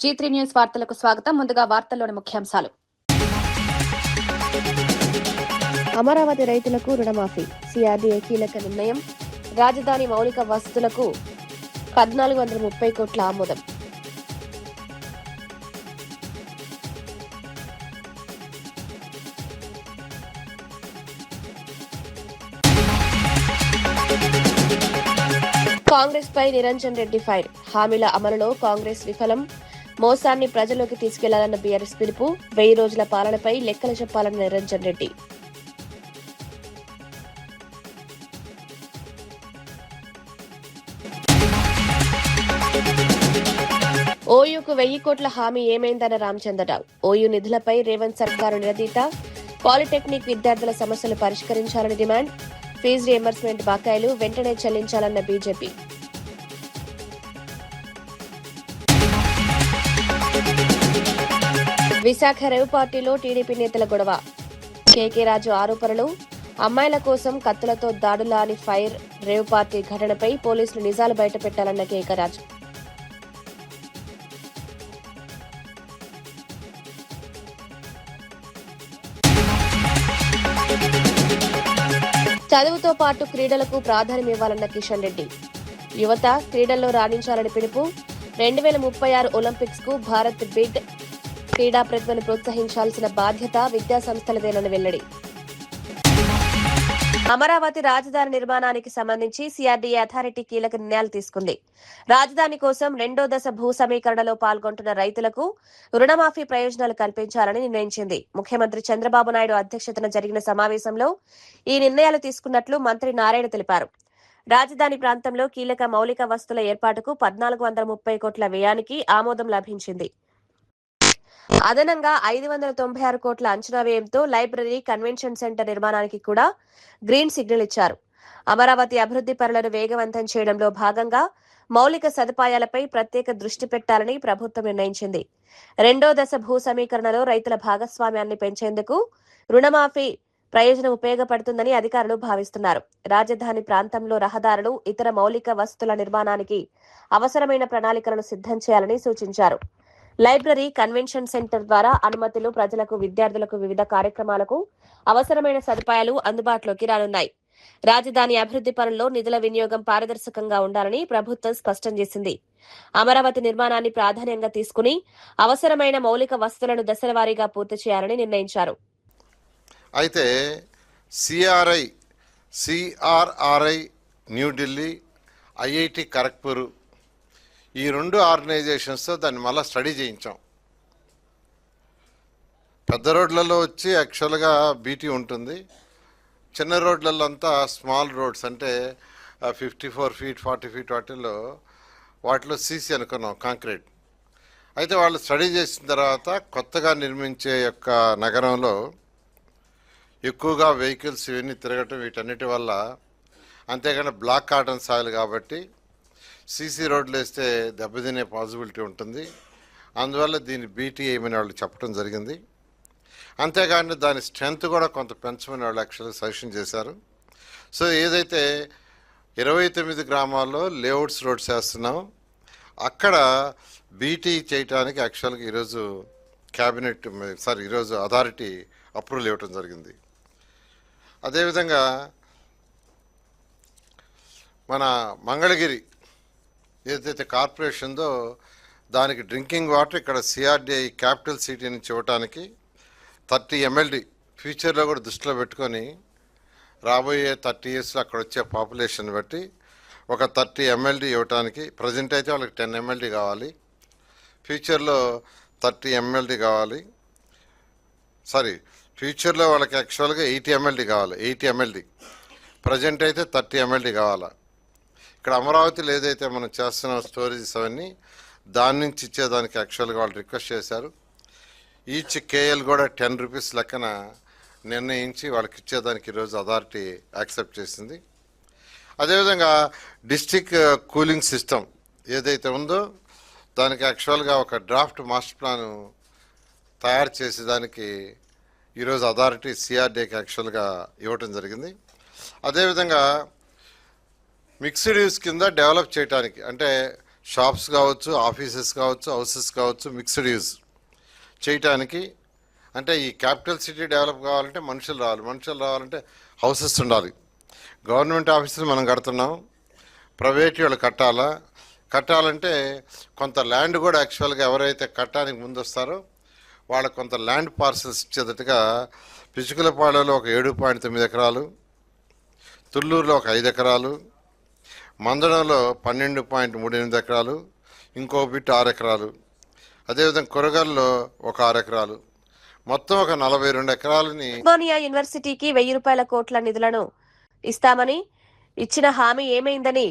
G3 news వార్తలకు స్వాగతం. ముందుగా వార్తల్లోని ముఖ్యాంశాలు. అమరావతి రైతులకు రుణమాఫీ, సిఆర్డీఏ కీలక నిర్ణయం. రాజధాని మౌలిక వసతులకు 1430 కోట్ల ఆమోదం. కాంగ్రెస్ పై నిరంజన్ రెడ్డి ఫైర్. హామీల అమలులో కాంగ్రెస్ విఫలం. మోసాన్ని ప్రజల్లోకి తీసుకెళ్లాలన్న బీఆర్ఎస్ పిలుపు. 1000 రోజుల పాలనపై లెక్కలు చెప్పాలన్న నిరంజన్ రెడ్డి. ఓయూకు 1000 కోట్ల హామీ ఏమైందన్న రామచంద్రరావు. ఓయూ నిధులపై రేవంత్ సర్కారు నిలదీత. పాలిటెక్నిక్ విద్యార్థుల సమస్యలు పరిష్కరించాలని డిమాండ్. ఫీజు రియంబర్స్మెంట్ బకాయిలు వెంటనే చెల్లించాలన్న బీజేపీ. విశాఖ రేవ్ పార్టీలో టీడీపీ నేతల గొడవ. కేకే రాజు ఆరోపణలు. అమ్మాయిల కోసం కత్తులతో దాడులా అని ఫైర్. రేవ్ పార్టీ ఘటనపై పోలీసులు నిజాలు బయటపెట్టాలన్న కేకే రాజు. చదువుతో పాటు క్రీడలకు ప్రాధాన్యం ఇవ్వాలన్న కిషన్ రెడ్డి. యువత క్రీడల్లో రాణించాలని పిలుపు. 2036 ఒలింపిక్స్ కు భారత్ బిడ్. క్రీడా ప్రతిభను ప్రోత్సహించాల్సిన బాధ్యత విద్యాసంస్థలదేనని వెల్లడి. అమరావతి రాజధాని నిర్మాణానికి సంబంధించి సిఆర్డీఏ అథారిటీ కీలక నిర్ణయాలు తీసుకుంది. రాజధాని కోసం 2వ దశ భూ సమీకరణలో పాల్గొంటున్న రైతులకు రుణమాఫీ ప్రయోజనాలు కల్పించాలని నిర్ణయించింది. ముఖ్యమంత్రి చంద్రబాబు నాయుడు అధ్యక్షతన జరిగిన సమావేశంలో ఈ నిర్ణయాలు తీసుకున్నట్లు మంత్రి నారాయణ తెలిపారు. రాజధాని ప్రాంతంలో కీలక మౌలిక వసతుల ఏర్పాటుకు 1430 కోట్ల వ్యయానికి ఆమోదం లభించింది. అదనంగా 596 కోట్ల అంచనా వ్యయంతో లైబ్రరీ, కన్వెన్షన్ సెంటర్ నిర్మాణానికి కూడా గ్రీన్ సిగ్నల్ ఇచ్చారు. అమరావతి అభివృద్ధి పనులను వేగవంతం చేయడంలో భాగంగా మౌలిక సదుపాయాలపై ప్రత్యేక దృష్టి పెట్టాలని ప్రభుత్వం నిర్ణయించింది. 2వ దశ భూ సమీకరణలో రైతుల భాగస్వామ్యాన్ని పెంచేందుకు రుణమాఫీ ప్రయోజనం ఉపయోగపడుతుందని అధికారులు భావిస్తున్నారు. రాజధాని ప్రాంతంలో రహదారులు, ఇతర మౌలిక వసతుల నిర్మాణానికి అవసరమైన ప్రణాళికలను సిద్ధం చేయాలని సూచించారు. లైబ్రరీ, కన్వెన్షన్ సెంటర్ ద్వారా అనుమతులు ప్రజలకు, విద్యార్థులకు వివిధ కార్యక్రమాలకు అవసరమైన సదుపాయాలు అందుబాటులోకి రానున్నాయి. రాజధాని అభివృద్ధి పనుల్లో నిధుల వినియోగం పారదర్శకంగా ఉండాలని ప్రభుత్వం స్పష్టం చేసింది. అమరావతి నిర్మాణాన్ని ప్రాధాన్యంగా తీసుకుని అవసరమైన మౌలిక వసతులను దశలవారీగా పూర్తి చేయాలని నిర్ణయించారు. అయితే సిఆర్ఆర్ఐ న్యూఢిల్లీ, ఐఐటి ఖరగ్పూర్ ఈ 2 ఆర్గనైజేషన్స్తో దాన్ని మళ్ళీ స్టడీ చేయించాం. పెద్ద రోడ్లలో వచ్చి యాక్చువల్గా బీటీ ఉంటుంది. చిన్న రోడ్లలో అంతా స్మాల్ రోడ్స్ అంటే 54 ఫీట్ 40 ఫీట్ వాటిలో సీసీ అనుకున్నాం, కాంక్రీట్. అయితే వాళ్ళు స్టడీ చేసిన తర్వాత కొత్తగా నిర్మించే యొక్క నగరంలో ఎక్కువగా వెహికల్స్ ఇవన్నీ తిరగటం, వీటన్నిటి వల్ల, అంతేకాని బ్లాక్ కాటన్ సాయిల్ కాబట్టి సీసీ రోడ్లు వేస్తే దెబ్బతినే పాసిబిలిటీ ఉంటుంది. అందువల్ల దీన్ని బీటీ వేయమని వాళ్ళు చెప్పడం జరిగింది. అంతేకాని దాని స్ట్రెంత్ కూడా కొంత పెంచమని వాళ్ళు యాక్చువల్గా సజెషన్ చేశారు. సో ఏదైతే 29 గ్రామాల్లో లేఅవుట్స్ రోడ్స్ వేస్తున్నాం, అక్కడ బీటీ చేయడానికి యాక్చువల్గా ఈరోజు ఈరోజు అథారిటీ అప్రూవల్ ఇవ్వటం జరిగింది. అదేవిధంగా మన మంగళగిరి ఏదైతే కార్పొరేషన్దో దానికి డ్రింకింగ్ వాటర్ ఇక్కడ సిఆర్డీఐ క్యాపిటల్ సిటీ నుంచి ఇవ్వటానికి 30 MLD ఫ్యూచర్లో కూడా దృష్టిలో పెట్టుకొని రాబోయే 30 yearsలో అక్కడ వచ్చే పాపులేషన్ బట్టి ఒక 30 MLD ఇవ్వటానికి, ప్రజెంట్ అయితే వాళ్ళకి 10 MLD కావాలి, ఫ్యూచర్లో 30 MLD కావాలి. ఫ్యూచర్లో వాళ్ళకి యాక్చువల్గా 80 MLD కావాలి. 80 MLD ప్రజెంట్ అయితే 30 MLD కావాలా. ఇక్కడ అమరావతిలో ఏదైతే మనం చేస్తున్న స్టోరేజెస్ అవన్నీ దాని నుంచి ఇచ్చేదానికి యాక్చువల్గా వాళ్ళు రిక్వెస్ట్ చేశారు. ఈచ్ కేఎల్ కూడా 10 రూపీస్ లెక్కన నిర్ణయించి వాళ్ళకి ఇచ్చేదానికి ఈరోజు అథారిటీ యాక్సెప్ట్ చేసింది. అదేవిధంగా డిస్ట్రిక్ట్ కూలింగ్ సిస్టమ్ ఏదైతే ఉందో దానికి యాక్చువల్గా ఒక డ్రాఫ్ట్ మాస్టర్ ప్లాన్ తయారు చేసేదానికి ఈరోజు అథారిటీ సిఆర్డీకి యాక్చువల్గా ఇవ్వటం జరిగింది. అదేవిధంగా మిక్స్డ్ యూస్ కింద డెవలప్ చేయడానికి, అంటే షాప్స్ కావచ్చు, ఆఫీసెస్ కావచ్చు, హౌసెస్ కావచ్చు, మిక్స్డ్ యూజ్ చేయటానికి. అంటే ఈ క్యాపిటల్ సిటీ డెవలప్ కావాలంటే మనుషులు రావాలంటే హౌసెస్ ఉండాలి. గవర్నమెంట్ ఆఫీసులు మనం కడుతున్నాం, ప్రైవేట్ వాళ్ళు కట్టాలంటే కొంత ల్యాండ్ కూడా యాక్చువల్గా ఎవరైతే కట్టడానికి ముందు వస్తారో వాళ్ళకు కొంత ల్యాండ్ పార్సల్స్ ఇచ్చేటట్టుగా పిచుకులపాడులో ఒక 7.9 ఎకరాలు, తుళ్ళూరులో ఒక 5 ఎకరాలు, మందడంలో 12.38 ఎకరాలు, ఇంకో బిట్ 6 ఎకరాలు, అదేవిధంగా కొరగల్లో ఒక 6 ఎకరాలు, మొత్తం ఒక 42 ఎకరాలని. ఉస్మానియా యూనివర్సిటీకి 1000 కోట్ల నిధులను ఇస్తామని ఇచ్చిన హామీ ఏమైందని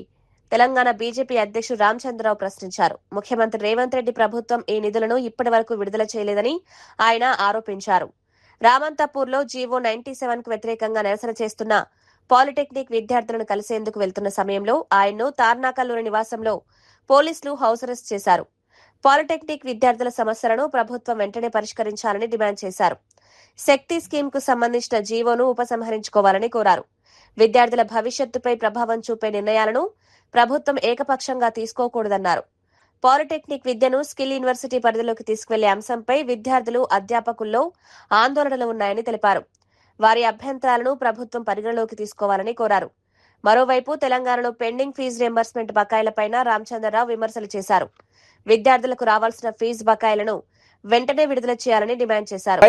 తెలంగాణ బీజేపీ అధ్యక్షుడు రామచంద్రరావు ప్రశ్నించారు. ముఖ్యమంత్రి రేవంత్ రెడ్డి ప్రభుత్వం ఈ నిధులను ఇప్పటి వరకు విడుదల చేయలేదని ఆయన ఆరోపించారు. రామంతపూర్లో జీవో 97 కు వ్యతిరేకంగా నిరసన చేస్తున్న పాలిటెక్నిక్ విద్యార్థులను కలిసేందుకు వెళ్తున్న సమయంలో ఆయన్ను తార్నాకల్లోని నివాసంలో పోలీసులు హౌస్ అరెస్ట్ చేశారు. పాలిటెక్నిక్ విద్యార్థుల సమస్యలను ప్రభుత్వం వెంటనే పరిష్కరించాలని డిమాండ్ చేశారు. శక్తి స్కీమ్ కు సంబంధించిన జీవోను ఉపసంహరించుకోవాలని కోరారు. విద్యార్థుల భవిష్యత్తుపై ప్రభావం చూపే నిర్ణయాలను ప్రభుత్వం ఏకపక్షంగా తీసుకోకూడదన్నారు. పాలిటెక్నిక్ విద్యను స్కిల్ యూనివర్సిటీ పరిధిలోకి తీసుకువెళ్లే అంశంపై విద్యార్థులు, అధ్యాపకుల్లో ఆందోళనలు ఉన్నాయని తెలిపారు. వారి అభ్యంతరాలను ప్రభుత్వం పరిగణలోకి తీసుకోవాలని కోరారు. మరోవైపు తెలంగాణలో పెండింగ్ ఫీజు రియంబర్స్మెంట్ బకాయిలపైన రామచంద్రరావు విమర్శలు చేశారు. విద్యార్థులకు రావాల్సిన ఫీజు బకాయిలను వెంటనే విడుదల చేయాలని డిమాండ్ చేశారు.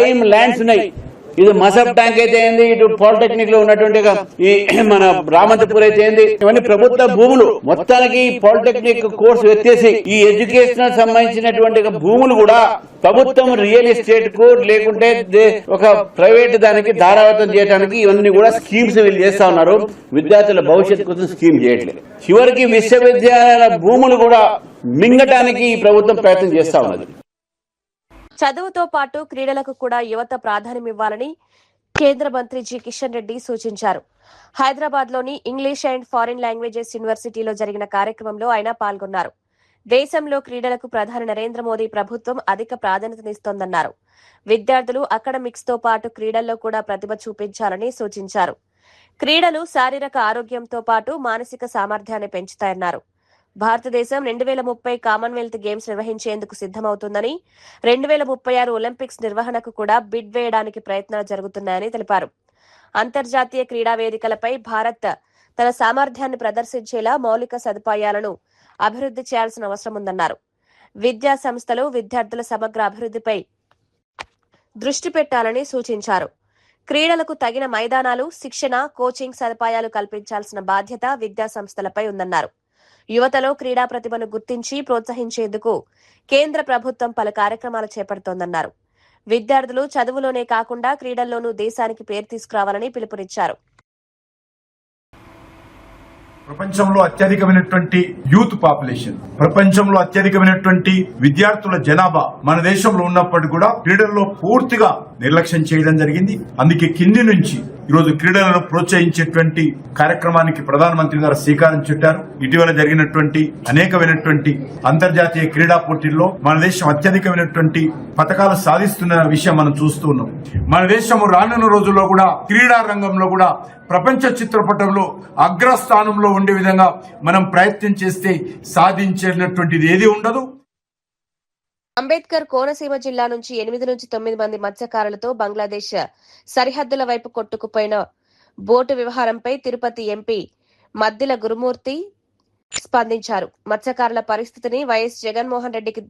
ఇది మసబ్ ట్యాంక్ అయితే ఏంది, ఇటు పాలిటెక్నిక్ లో ఉన్నటువంటి ఈ మన రామంతపూర్ అయితే ఏంది, ఇవన్నీ ప్రభుత్వ భూములు. మొత్తానికి పాలిటెక్నిక్ కోర్సు ఎత్తేసి ఈ ఎడ్యుకేషన్ సంబంధించినటువంటి భూములు కూడా ప్రభుత్వం రియల్ ఎస్టేట్ కు లేకుంటే ఒక ప్రైవేట్ దానికి ధారావతం చేయడానికి ఇవన్నీ కూడా స్కీమ్స్ వీళ్ళు చేస్తా ఉన్నారు. విద్యార్థుల భవిష్యత్తు కోసం స్కీమ్ చేయట్లేదు. చివరికి విశ్వవిద్యాలయాల భూములు కూడా మింగటానికి ఈ ప్రభుత్వం ప్రయత్నం చేస్తా ఉన్నది. చదువుతో పాటు క్రీడలకు కూడా యువత ప్రాధాన్యమివ్వాలని కేంద్ర మంత్రి జి కిషన్ రెడ్డి సూచించారు. హైదరాబాద్ లోని ఇంగ్లీష్ అండ్ ఫారిన్ లాంగ్వేజెస్ యూనివర్సిటీలో జరిగిన కార్యక్రమంలో ఆయన పాల్గొన్నారు. దేశంలో క్రీడలకు ప్రధాని నరేంద్ర మోదీ ప్రభుత్వం అధిక ప్రాధాన్యతనిస్తోందన్నారు. విద్యార్థులు అకాడమిక్స్ తో పాటు క్రీడల్లో కూడా ప్రతిభ చూపించాలని సూచించారు. క్రీడలు శారీరక ఆరోగ్యంతో పాటు మానసిక సామర్థ్యాన్ని పెంచుతాయన్నారు. భారతదేశం 2030 కామన్వెల్త్ గేమ్స్ నిర్వహించేందుకు సిద్దమవుతుందని, 2036 ఒలింపిక్స్ నిర్వహణకు కూడా బిడ్ వేయడానికి ప్రయత్నాలు జరుగుతున్నాయని తెలిపారు. అంతర్జాతీయ క్రీడా వేదికలపై భారత్ తన సామర్థ్యాన్ని ప్రదర్శించేలా మౌలిక సదుపాయాలను అభివృద్ధి చేయాల్సిన అవసరం ఉందన్నారు. విద్యా సంస్థలు విద్యార్థుల సమగ్ర అభివృద్ధిపై దృష్టి పెట్టాలని సూచించారు. క్రీడలకు తగిన మైదానాలు, శిక్షణ, కోచింగ్ సదుపాయాలు కల్పించాల్సిన బాధ్యత విద్యా సంస్థలపై ఉందన్నారు. యువతలో క్రీడా ప్రతిభను గుర్తించి ప్రోత్సహించేందుకు కేంద్ర ప్రభుత్వం పలు కార్యక్రమాలు చేపడుతోందన్నారు. విద్యార్థులు చదువులోనే కాకుండా క్రీడల్లోనూ దేశానికి పేరు తీసుకురావాలని పిలుపునిచ్చారు. ప్రపంచంలో అత్యధికమైనటువంటి యూత్ పాపులేషన్, ప్రపంచంలో అత్యధికమైనటువంటి విద్యార్థుల జనాభా మన దేశంలో ఉన్నప్పటికీ కూడా క్రీడల్లో పూర్తిగా నిర్లక్ష్యం చేయడం జరిగింది. అందుకే కింది నుంచి ఈరోజు క్రీడలను ప్రోత్సహించేటువంటి కార్యక్రమానికి ప్రధానమంత్రి గారు శ్రీకారం చుట్టారు. ఇటీవల జరిగినటువంటి అనేకమైనటువంటి అంతర్జాతీయ క్రీడా పోటీల్లో మన దేశం అత్యధికమైనటువంటి పథకాలు సాధిస్తున్న విషయం మనం చూస్తూ ఉన్నాం. మన దేశం రానున్న రోజుల్లో కూడా క్రీడా రంగంలో కూడా ప్రపంచ చిత్రపటంలో అగ్రస్థానంలో ఉండే విధంగా మనం ప్రయత్నం చేస్తే సాధించేటటువంటిది ఏది ఉండదు. అంబేద్కర్ కోనసీమ జిల్లా నుంచి 8 నుంచి 9 మంది మత్స్యకారులతో బంగ్లాదేశ్ సరిహద్దుల వైపు కొట్టుకుపోయిన బోటు వ్యవహారంపై తిరుపతి ఎంపీ మద్దిల గురుమూర్తి స్పందించారు. మత్స్యకారుల పరిస్థితిని వైఎస్ జగన్మోహన్ రెడ్డికి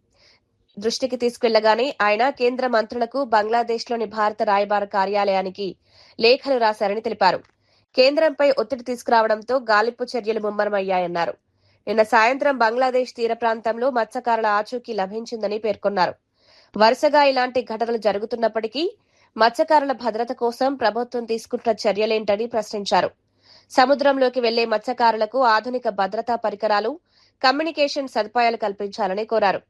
దృష్టికి తీసుకెళ్లగానే ఆయన కేంద్ర మంత్రులకు బంగ్లాదేశ్లోని భారత రాయబార కార్యాలయానికి లేఖలు రాశారని తెలిపారు. కేంద్రంపై ఒత్తిడి తీసుకురావడంతో గాలింపు చర్యలు ముమ్మరమయ్యాయన్నారు. నిన్న సాయంత్రం బంగ్లాదేశ్ తీర ప్రాంతంలో మత్స్యకారుల ఆచూకీ లభించిందని పేర్కొన్నారు. వరుసగా ఇలాంటి ఘటనలు జరుగుతున్నప్పటికీ మత్స్యకారుల భద్రత కోసం ప్రభుత్వం తీసుకుంటున్న చర్యలేంటని ప్రశ్నించారు. సముద్రంలోకి వెళ్లే మత్స్యకారులకు ఆధునిక భద్రతా పరికరాలు, కమ్యూనికేషన్ సదుపాయాలు కల్పించాలని కోరారు.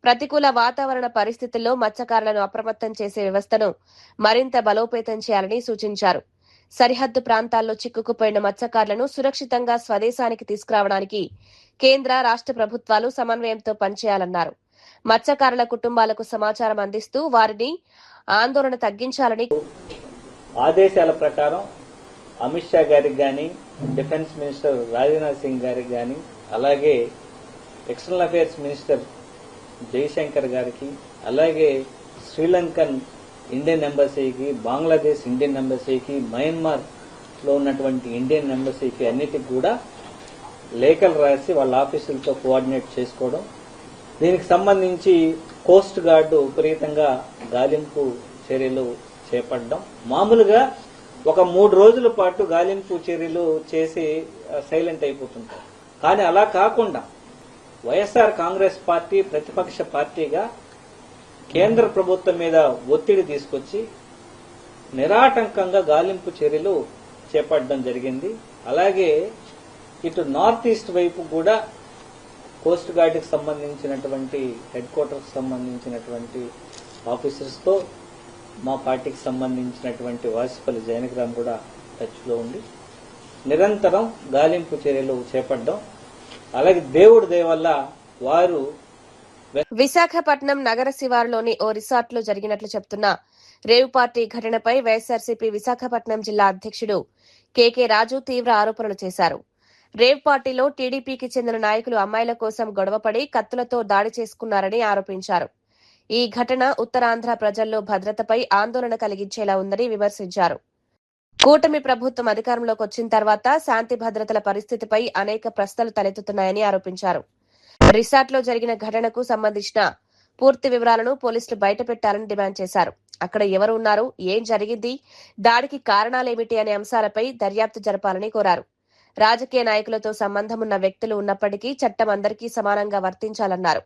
ప్రతికూల వాతావరణ పరిస్థితుల్లో మత్స్యకారులను అప్రమత్తం చేసే వ్యవస్థను మరింత బలోపేతం చేయాలని సూచించారు. సరిహద్దు ప్రాంతాల్లో చిక్కుకుపోయిన మత్స్యకారులను సురక్షితంగా స్వదేశానికి తీసుకురావడానికి కేంద్ర, రాష్ట్ర ప్రభుత్వాలు సమన్వయంతో పనిచేయాలన్నారు. మత్స్యకారుల కుటుంబాలకు సమాచారం అందిస్తూ వారిని ఆందోళన తగ్గించాలని ఆదేశాల ప్రకారం అమిత్ షా గారికి గాని, డిఫెన్స్ మినిస్టర్ రాజ్నాథ్ సింగ్ గారికి గాని, అలాగే ఎక్స్టర్నల్ అఫైర్స్ మినిస్టర్ జయశంకర్ గారికి, అలాగే శ్రీలంకన్ ఇండియన్ ఎంబసీకి, బంగ్లాదేశ్ ఇండియన్ ఎంబసీకి, మయన్మార్లో ఉన్నటువంటి ఇండియన్ ఎంబసీకి అన్నిటికి కూడా లేఖలు రాసి వాళ్ళ ఆఫీసులతో కోఆర్డినేట్ చేసుకోవడం. దీనికి సంబంధించి కోస్ట్ గార్డు విపరీతంగా గాలింపు చర్యలు చేపట్టడం. మామూలుగా ఒక 3 రోజుల పాటు గాలింపు చర్యలు చేసి సైలెంట్ అయిపోతుంటారు. కానీ అలా కాకుండా వైఎస్ఆర్ కాంగ్రెస్ పార్టీ ప్రతిపక్ష పార్టీగా కేంద్ర ప్రభుత్వం మీద ఒత్తిడి తీసుకొచ్చి నిరాటంకంగా గాలింపు చర్యలు చేపట్టడం జరిగింది. అలాగే ఇటు నార్త్ ఈస్ట్ వైపు కూడా కోస్ట్ గార్డుకి సంబంధించినటువంటి హెడ్ క్వార్టర్కి సంబంధించినటువంటి ఆఫీసర్స్తో మా పార్టీకి సంబంధించినటువంటి వాసిపల్లి జైనగ్రామ్ కూడా టచ్లో ఉండి నిరంతరం గాలింపు చర్యలు చేపట్టడం. అలాగే దేవుడి దయ వల్ల వారు విశాఖపట్నం నగర శివారులోని ఓ రిసార్ట్లో జరిగినట్లు చెప్తున్న రేవ్ పార్టీ ఘటనపై వైఎస్ఆర్సీపీ విశాఖపట్నం జిల్లా అధ్యక్షుడు కేకే రాజు తీవ్ర ఆరోపణలు చేశారు. రేవ్ పార్టీలో టీడీపీకి చెందిన నాయకులు అమ్మాయిల కోసం గొడవపడి కత్తులతో దాడి చేసుకున్నారని ఆరోపించారు. ఈ ఘటన ఉత్తరాంధ్ర ప్రజల్లో భద్రతపై ఆందోళన కలిగించేలా ఉందని విమర్శించారు. కూటమి ప్రభుత్వం అధికారంలోకి వచ్చిన తర్వాత శాంతి భద్రతల పరిస్థితిపై అనేక ప్రశ్నలు తలెత్తుతున్నాయని ఆరోపించారు. రిసార్ట్లో జరిగిన ఘటనకు సంబంధించిన పూర్తి వివరాలను పోలీసులు బయటపెట్టాలని డిమాండ్ చేశారు. అక్కడ ఎవరు ఉన్నారు, ఏం జరిగింది, దాడికి కారణాలేమిటి అనే అంశాలపై దర్యాప్తు జరపాలని కోరారు. రాజకీయ నాయకులతో సంబంధమున్న వ్యక్తులు ఉన్నప్పటికీ చట్టం అందరికీ సమానంగా వర్తించాలన్నారు.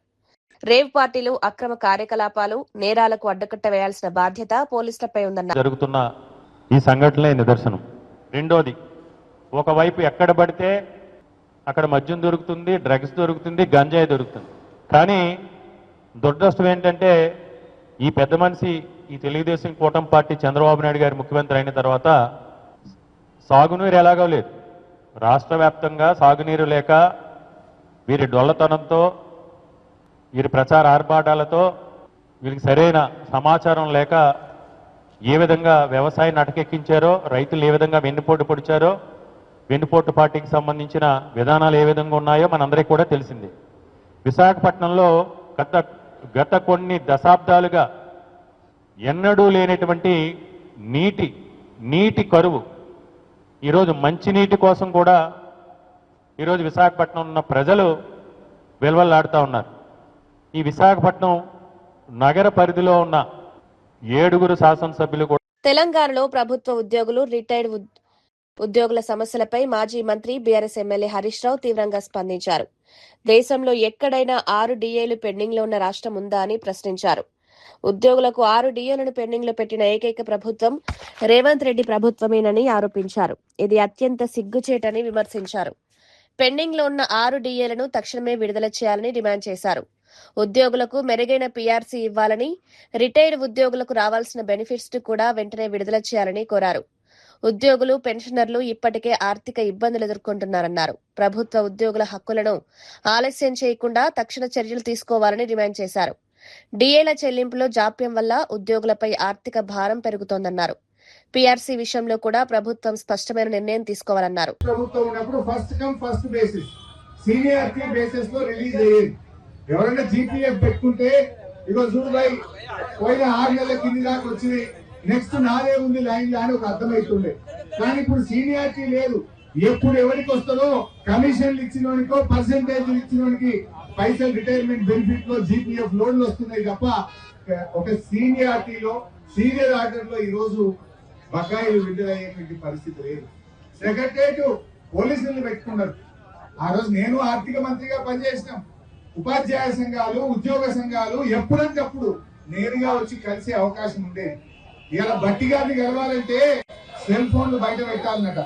రేవ్ పార్టీలు అక్రమ కార్యకలాపాలు, నేరాలకు అడ్డుకట్ట వేయాల్సిన బాధ్యత పోలీసులపై ఉందన్నారు. జరుగుతున్న ఈ సంఘటనలే నిదర్శనం. రెండోది, ఒకవైపు ఎక్కడ పడితే అక్కడ మద్యం దొరుకుతుంది, డ్రగ్స్ దొరుకుతుంది, గంజాయి దొరుకుతుంది. కానీ దురదృష్టం ఏంటంటే ఈ పెద్ద మనిషి, ఈ తెలుగుదేశం కూటమి పార్టీ చంద్రబాబు నాయుడు గారి ముఖ్యమంత్రి అయిన తర్వాత సాగునీరు ఎలాగో లేదు. రాష్ట్ర వ్యాప్తంగా సాగునీరు లేక వీరి డొల్లతనంతో, వీరి ప్రచార ఆర్భాటాలతో, వీరికి సరైన సమాచారం లేక ఏ విధంగా వ్యవసాయాన్ని అటకెక్కించారో, రైతులు ఏ విధంగా వెన్నుపోటు పొడిచారో, వెన్నుపోటు పార్టీకి సంబంధించిన విధానాలు ఏ విధంగా ఉన్నాయో మనందరికీ కూడా తెలిసింది. విశాఖపట్నంలో గత కొన్ని దశాబ్దాలుగా ఎన్నడూ లేనటువంటి నీటి కరువు. ఈరోజు మంచినీటి కోసం కూడా ఈరోజు విశాఖపట్నం ఉన్న ప్రజలు వెల్వెల్లాడుతూ ఉన్నారు. ఈ విశాఖపట్నం నగర పరిధిలో ఉన్న 7 శాసనసభ్యులు కూడా తెలంగాణలో ప్రభుత్వ ఉద్యోగులు, రిటైర్డ్ ఉద్యోగుల సమస్యలపై మాజీ మంత్రి బీఆర్ఎస్ ఎమ్మెల్యే హరీష్ రావు తీవ్రంగా స్పందించారు. దేశంలో ఎక్కడైనా 6 డిఏలు పెండింగ్ లో ఉన్న రాష్ట్రం ఉందా అని ప్రశ్నించారు. ఉద్యోగులకు 6 డిఏలను పెండింగ్ లో పెట్టిన ఏకైక ప్రభుత్వం రేవంత్ రెడ్డి ప్రభుత్వమేనని ఆరోపించారు. ఇది అత్యంత సిగ్గుచేటని విమర్శించారు. పెండింగ్ లో ఉన్న 6 డిఏలను తక్షణమే విడుదల చేయాలని డిమాండ్ చేశారు. ఉద్యోగులకు మెరుగైన పీఆర్సీ ఇవ్వాలని, రిటైర్డ్ ఉద్యోగులకు రావాల్సిన బెనిఫిట్స్ కూడా వెంటనే విడుదల చేయాలని కోరారు. ఉద్యోగులు, పెన్షనర్లు ఇప్పటికే ఆర్థిక ఇబ్బందులు ఎదుర్కొంటున్నారన్నారు. ప్రభుత్వ ఉద్యోగుల హక్కులను ఆలస్యం చేయకుండా తక్షణ చర్యలు తీసుకోవాలని డిమాండ్ చేశారు. డిఏల చెల్లింపులో జాప్యం వల్ల ఉద్యోగులపై ఆర్థిక భారం పెరుగుతోందన్నారు. పీఆర్సీ విషయంలో కూడా ప్రభుత్వం స్పష్టమైన నిర్ణయం తీసుకోవాలన్నారు. ప్రభుత్వం ఉన్నప్పుడు first come first basis, seniority basis లో రిలీజ్ అయ్యేది. ఎవరైనా జీపీఎఫ్ పెట్టుకుంటే ఇగో చూడుబాయి పోయిన 6 నెలల కింది దాకా వచ్చినాయి, నెక్స్ట్ నాదే ఉంది లైన్ లో అని ఒక అర్థమవుతుండే. కానీ ఇప్పుడు సీనియారిటీ లేదు. ఎప్పుడు ఎవరికి వస్తుందో కమిషన్లు ఇచ్చినోనికో పర్సెంటేజ్ ఇచ్చినోనికి పైసలు రిటైర్మెంట్ బెనిఫిట్ లో జీపీఎఫ్ లోన్లు వస్తున్నాయి తప్ప ఒక సీనియారిటీలో సీనియర్ ఆర్డర్ లో ఈ రోజు బకాయిలు విడుదలయ్యేటువంటి పరిస్థితి లేదు. సెక్రటరేట్ పోలీసులు పెట్టుకున్నారు. ఆ రోజు నేను ఆర్థిక మంత్రిగా పనిచేసినాం. ఉపాధ్యాయ సంఘాలు, ఉద్యోగ సంఘాలు ఎప్పుడంటే అప్పుడు నేరుగా వచ్చి కలిసే అవకాశం ఉండేది. ఇలా బట్టి గారిని గెలవాలంటే సెల్ ఫోన్లు బయట పెట్టాలన్నట.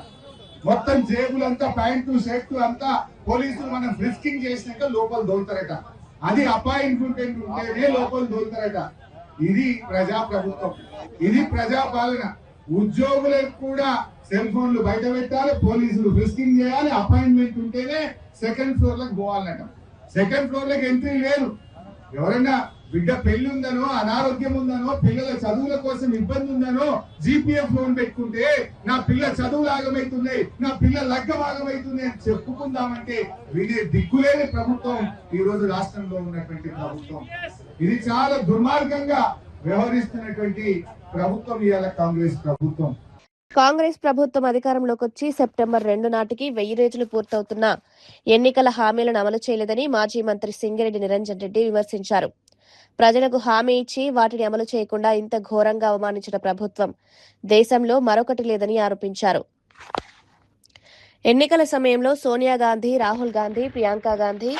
మొత్తం జేబులంతా, ప్యాంటు షర్టు అంతా పోలీసులు మనం ఫ్రిస్కింగ్ చేసినాక లోపల దోలుతారట. అది అపాయింట్మెంట్ ఉంటేనే లోపల దోలుతారట. ఇది ప్రజాప్రభుత్వం, ఇది ప్రజాపాలన. ఉద్యోగులకు కూడా సెల్ ఫోన్లు బయట పెట్టాలి, పోలీసులు ఫ్రిస్కింగ్ చేయాలి, అపాయింట్మెంట్ ఉంటేనే సెకండ్ ఫ్లోర్ లకు పోవాలన్నట. సెకండ్ ఫ్లోర్ లకు ఎంట్రీ లేదు. ఎవరైనా బిడ్డ పెళ్లి ఉందనో, అనారోగ్యం ఉందనో, పిల్లల చదువుల కోసం ఇబ్బంది ఉందనో జీపీఎఫ్ లోన్ పెట్టుకుంటే నా పిల్ల చదువులు ఆగమవుతున్నాయి, నా పిల్ల లగ్గం ఆగమవుతుంది అని చెప్పుకుందామంటే వినే దిక్కులేని ప్రభుత్వం ఈ రోజు రాష్ట్రంలో ఉన్నటువంటి ప్రభుత్వం. ఇది చాలా దుర్మార్గంగా వ్యవహరిస్తున్నటువంటి ప్రభుత్వం ఇవాళ కాంగ్రెస్ ప్రభుత్వం. కాంగ్రెస్ ప్రభుత్వం అధికారంలోకి వచ్చి సెప్టెంబర్ 2 నాటికి 1000 రోజులు పూర్తవుతున్న ఎన్నికల హామీలను అమలు చేయలేదని మాజీ మంత్రి సింగిరెడ్డి నిరంజన్ రెడ్డి విమర్శించారు. ప్రజలకు హామీ ఇచ్చి వాటిని అమలు చేయకుండా ఇంత ఘోరంగా అవమానించిన ప్రభుత్వం దేశంలో మరొకటి లేదని ఆరోపించారు. ఎన్నికల సమయంలో సోనియా గాంధీ, రాహుల్ గాంధీ, ప్రియాంక గాంధీ,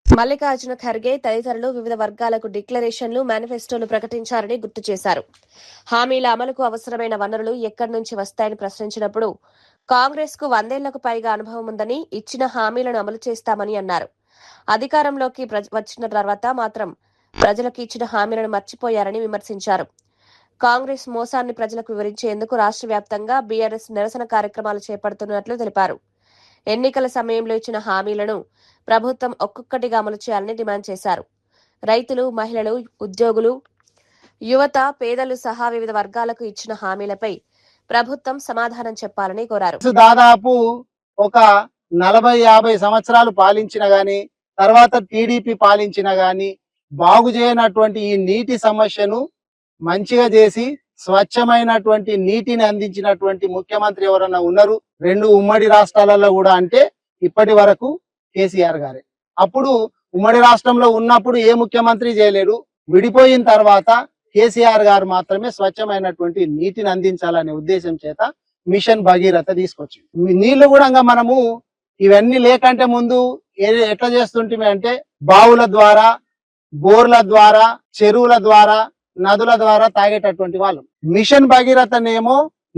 మల్లికార్జున ఖర్గే తదితరులు వివిధ వర్గాలకు డిక్లరేషన్లు, మేనిఫెస్టోలు ప్రకటించారని గుర్తు చేశారు. హామీల అమలుకు అవసరమైన వనరులు ఎక్కడి నుంచి వస్తాయని ప్రశ్నించినప్పుడు కాంగ్రెస్ కు 100 ఏళ్లకు పైగా అనుభవం ఉందని, ఇచ్చిన హామీలను అమలు చేస్తామని అన్నారు. అధికారంలోకి వచ్చిన తర్వాత మాత్రం ప్రజలకు ఇచ్చిన హామీలను మర్చిపోయారని విమర్శించారు. కాంగ్రెస్ మోసాన్ని ప్రజలకు వివరించేందుకు రాష్ట్ర వ్యాప్తంగా బీఆర్ఎస్ నిరసన కార్యక్రమాలు చేపడుతున్నట్లు తెలిపారు. ఎన్నికల సమయంలో ఇచ్చిన హామీలను ప్రభుత్వం ఒక్కొక్కటిగా అమలు చేయాలని డిమాండ్ చేశారు. రైతులు, మహిళలు, ఉద్యోగులు, యువత, పేదలు సహా వివిధ వర్గాలకు ఇచ్చిన హామీలపై ప్రభుత్వం సమాధానం చెప్పాలని కోరారు. దాదాపు ఒక 40-50 సంవత్సరాలు పాలించిన గాని, తర్వాత టీడీపీ పాలించిన గాని బాగు చేయనటువంటి ఈ నీటి సమస్యను మంచిగా చేసి స్వచ్ఛమైనటువంటి నీటిని అందించినటువంటి ముఖ్యమంత్రి ఎవరన్నా ఉన్నారు 2 ఉమ్మడి రాష్ట్రాలలో కూడా అంటే ఇప్పటి వరకు కేసీఆర్ గారే. అప్పుడు ఉమ్మడి రాష్ట్రంలో ఉన్నప్పుడు ఏ ముఖ్యమంత్రి చేయలేరు. విడిపోయిన తర్వాత కేసీఆర్ గారు మాత్రమే స్వచ్ఛమైనటువంటి నీటిని అందించాలనే ఉద్దేశం చేత మిషన్ భగీరథ తీసుకొచ్చింది. నీళ్లు కూడా మనము ఇవన్నీ లేకంటే ముందు ఎట్లా చేస్తుంటే అంటే బావుల ద్వారా, బోర్ల ద్వారా, చెరువుల ద్వారా, నదుల ద్వారా తాగేటటువంటి వాళ్ళు. మిషన్ భగీరథనేమో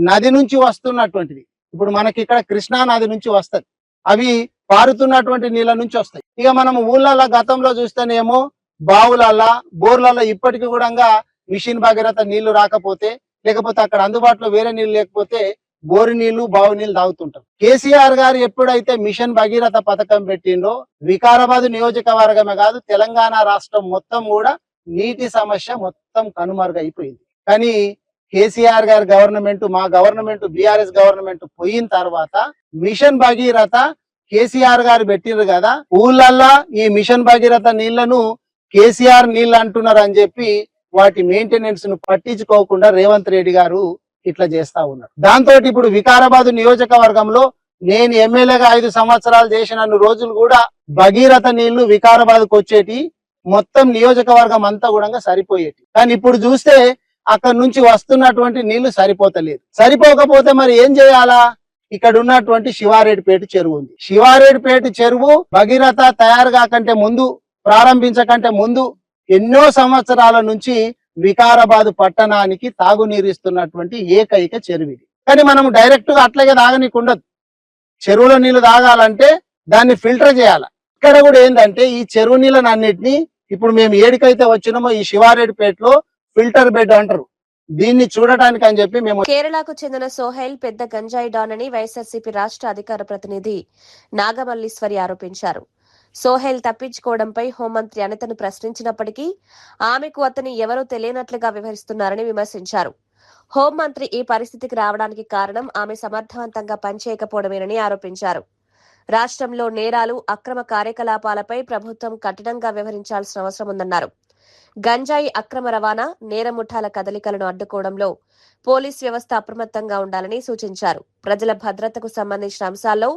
నది నుంచి వస్తున్నటువంటిది. ఇప్పుడు మనకి ఇక్కడ కృష్ణా నది నుంచి వస్తది, అవి పారుతున్నటువంటి నీళ్ళ నుంచి వస్తాయి. ఇక మనము ఊళ్ళల్లో గతంలో చూస్తేనేమో బావులల్లా, బోర్లలో ఇప్పటికీ కూడా మిషన్ భగీరథ నీళ్లు రాకపోతే, లేకపోతే అక్కడ అందుబాటులో వేరే నీళ్లు లేకపోతే బోరు నీళ్లు, బావు నీళ్లు తాగుతుంటారు. కేసీఆర్ గారు ఎప్పుడైతే మిషన్ భగీరథ పథకం పెట్టిండో వికారాబాద్ నియోజకవర్గమే కాదు తెలంగాణ రాష్ట్రం మొత్తం కూడా నీటి సమస్య మొత్తం కనుమరుగైపోయింది. కానీ కేసీఆర్ గారి గవర్నమెంట్, మా గవర్నమెంట్, బీఆర్ఎస్ గవర్నమెంట్ పోయిన తర్వాత మిషన్ భగీరథ కేసీఆర్ గారు పెట్టిండ్రు కదా, ఊళ్ళల్లా ఈ మిషన్ భగీరథ నీళ్లను కేసీఆర్ నీళ్లు అంటున్నారు అని చెప్పి వాటి మెయింటెనెన్స్ ను పట్టించుకోకుండా రేవంత్ రెడ్డి గారు ఇట్లా చేస్తా ఉన్నారు. దాంతో ఇప్పుడు వికారాబాద్ నియోజకవర్గంలో నేను ఎమ్మెల్యేగా 5 సంవత్సరాలు చేసిన రోజులు కూడా భగీరథ నీళ్లు వికారాబాద్కు వచ్చేటి, మొత్తం నియోజకవర్గం అంతా కూడా సరిపోయేటి. కానీ ఇప్పుడు చూస్తే అక్కడ నుంచి వస్తున్నటువంటి నీళ్లు సరిపోతలేదు. సరిపోకపోతే మరి ఏం చేయాలా? ఇక్కడ ఉన్నటువంటి శివారెడ్డిపేట చెరువు ఉంది. శివారెడ్డిపేట చెరువు భగీరథ తయారు కాకంటే ముందు, ప్రారంభించకంటే ముందు ఎన్నో సంవత్సరాల నుంచి వికారాబాద్ పట్టణానికి తాగునీరు ఇస్తున్నటువంటి ఏకైక చెరువు ఇది. కానీ మనం డైరెక్ట్ గా అట్లాగే తాగనీకు ఉండదు. చెరువుల నీళ్లు తాగాలంటే దాన్ని ఫిల్టర్ చేయాలి. ఇక్కడ కూడా ఏంటంటే ఈ చెరువు నీళ్ళని అన్నిటినీ ఇప్పుడు మేము ఏడికైతే వచ్చినామో ఈ శివారెడ్డిపేటలో ఫిల్టర్ బెడ్ అంటారు. దీన్ని చూడటానికి అని చెప్పి మేము. కేరళకు చెందిన సోహెల్ పెద్ద గంజాయి డాన్ అని వైఎస్ఆర్సీపీ రాష్ట్ర అధికార ప్రతినిధి నాగమల్లీశ్వరి ఆరోపించారు. సోహెల్ తప్పించుకోవడంపై హోంమంత్రి అనితను ప్రశ్నించినప్పటికీ ఆమెకు అతని ఎవరో తెలియనట్లుగా వ్యవహరిస్తున్నారని విమర్శించారు. హోంమంత్రి ఈ పరిస్థితికి రావడానికి కారణం ఆమె సమర్థవంతంగా పనిచేయకపోవడమేనని ఆరోపించారు. రాష్ట్రంలో నేరాలు, అక్రమ కార్యకలాపాలపై ప్రభుత్వం కఠినంగా వ్యవహరించాల్సిన అవసరం ఉందన్నారు. గంజాయి అక్రమ రవాణా, నేరముఠాల కదలికలను అడ్డుకోవడంలో పోలీస్ వ్యవస్థ అప్రమత్తంగా ఉండాలని సూచించారు. ప్రజల భద్రతకు సంబంధించిన అంశాల్లో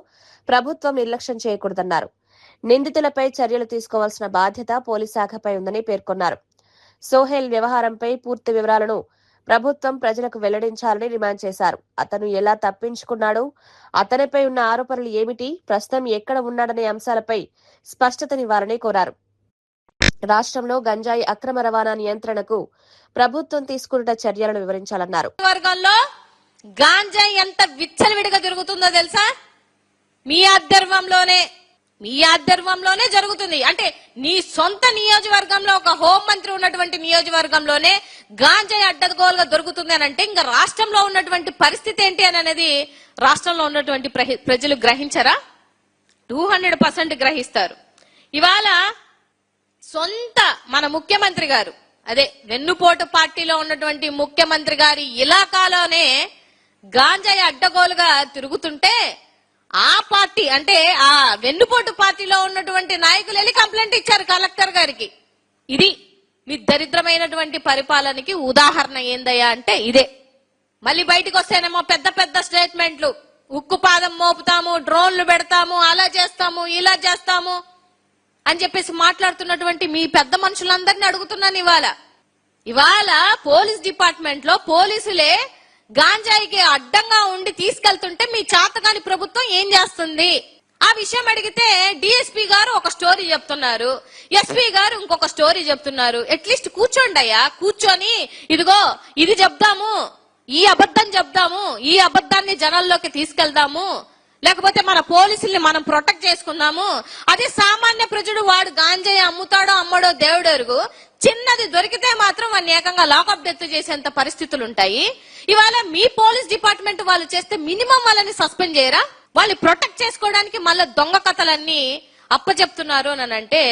ప్రభుత్వం నిర్లక్ష్యం చేయకూడదన్నారు. నిందితులపై చర్యలు తీసుకోవాల్సిన బాధ్యత పోలీస్ శాఖపై ఉందని పేర్కొన్నారు. సోహెల్ వ్యవహారంపై పూర్తి వివరాలను ప్రభుత్వం ప్రజలకు వెల్లడించాలని డిమాండ్ చేశారు. అతను ఎలా తప్పించుకున్నాడు, అతనిపై ఉన్న ఆరోపణలు ఏమిటి, ప్రస్తుతం ఎక్కడ ఉన్నాడనే అంశాలపై స్పష్టతనివ్వాలని కోరారు. రాష్ట్రంలో గంజాయి అక్రమ రవాణా నియంత్రణకు ప్రభుత్వం తీసుకుంటున్న చర్యలను వివరించాలన్నారు. వర్గంలో గాంజాయి ఎంత విచ్చలవిడిగా జరుగుతుందో తెలుసా? మీ ఆధ్వర్యంలోనే జరుగుతుంది. అంటే నీ సొంత నియోజకవర్గంలో ఒక హోంమంత్రి ఉన్నటువంటి నియోజకవర్గంలోనే గాంజాయి అడ్డగోలుగా దొరుకుతుంది అని అంటే ఇంకా రాష్ట్రంలో ఉన్నటువంటి పరిస్థితి ఏంటి అని అనేది రాష్ట్రంలో ఉన్నటువంటి ప్రజలు గ్రహించరా? 200% గ్రహిస్తారు. ఇవాళ సొంత మన ముఖ్యమంత్రి గారు, అదే వెన్నుపోటు పార్టీలో ఉన్నటువంటి ముఖ్యమంత్రి గారి ఇలాకాలోనే గాంజాయి అడ్డగోలుగా తిరుగుతుంటే ఆ పార్టీ అంటే ఆ వెన్నుపోటు పార్టీలో ఉన్నటువంటి నాయకులు వెళ్ళి కంప్లైంట్ ఇచ్చారు కలెక్టర్ గారికి. ఇది మీ దరిద్రమైనటువంటి పరిపాలనకి ఉదాహరణ ఏందయ్యా అంటే ఇదే. మళ్ళీ బయటకు వస్తేనేమో పెద్ద పెద్ద స్టేట్మెంట్లు, ఉక్కు పాదం మోపుతాము, డ్రోన్లు పెడతాము, అలా చేస్తాము, ఇలా చేస్తాము అని చెప్పేసి మాట్లాడుతున్నటువంటి మీ పెద్ద మనుషులందరినీ అడుగుతున్నాను. ఇవాళ పోలీస్ డిపార్ట్మెంట్ లో పోలీసులే గాంజాయికి అడ్డంగా ఉండి తీసుకెళ్తుంటే మీ చాతగాని ప్రభుత్వం ఏం చేస్తుంది? ఆ విషయం అడిగితే డిఎస్పీ గారు ఒక స్టోరీ చెప్తున్నారు, ఎస్పీ గారు ఇంకొక స్టోరీ చెప్తున్నారు. అట్లీస్ట్ కూర్చోండి అయ్యా, కూర్చొని ఇదిగో ఇది చెప్దాము, ఈ అబద్ధం చెప్దాము, ఈ అబద్ధాన్ని జనాల్లోకి తీసుకెళ్దాము, లేకపోతే మన పోలీసుల్ని మనం ప్రొటెక్ట్ చేసుకుందాము. అదే సామాన్య ప్రజడు వాడు గాంజాయి అమ్ముతాడో అమ్మడో దేవుడెరుగు, చిన్నది దొరికితే మాత్రం వాడిని ఏకంగా లాకప్ డెత్ చేసేంత పరిస్థితులు ఉంటాయి. ఇవాళ మీ పోలీస్ డిపార్ట్మెంట్ వాళ్ళు చేస్తే మినిమం వాళ్ళని సస్పెండ్ చేయరా? వాళ్ళు ప్రొటెక్ట్ చేసుకోవడానికి మళ్ళీ దొంగ కథలన్నీ అప్పచెప్తున్నారు అని అంటే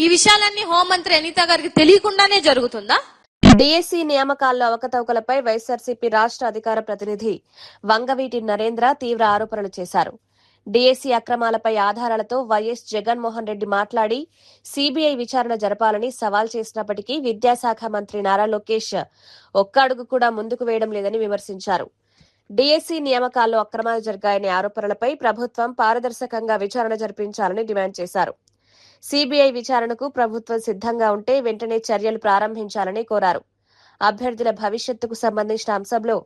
ఈ విషయాలన్నీ హోంమంత్రి అనిత గారికి తెలియకుండానే జరుగుతుందా? డిఎస్సి నియామకాల్లో అవకతవకలపై వైఎస్ఆర్సీపీ రాష్ట్ర అధికార ప్రతినిధి వంగవీటి నరేంద్ర తీవ్ర ఆరోపణలు చేశారు. డిఎస్సి అక్రమాలపై ఆధారాలతో వైఎస్ జగన్మోహన్ రెడ్డి మాట్లాడి సీబీఐ విచారణ జరపాలని సవాల్ చేసినప్పటికీ విద్యాశాఖ మంత్రి నారా లోకేష్ ఒక్క అడుగు కూడా ముందుకు వేయడం లేదని విమర్శించారు. డిఎస్సి నియామకాల్లో అక్రమాలు జరిగాయనే ఆరోపణలపై ప్రభుత్వం పారదర్శకంగా విచారణ జరిపించాలని డిమాండ్ చేశారు. సీబీఐ విచారణకు ప్రభుత్వం సిద్ధంగా ఉంటే వెంటనే చర్యలు ప్రారంభించాలని కోరారు. అభ్యర్థుల భవిష్యత్తుకు సంబంధించిన అంశంలో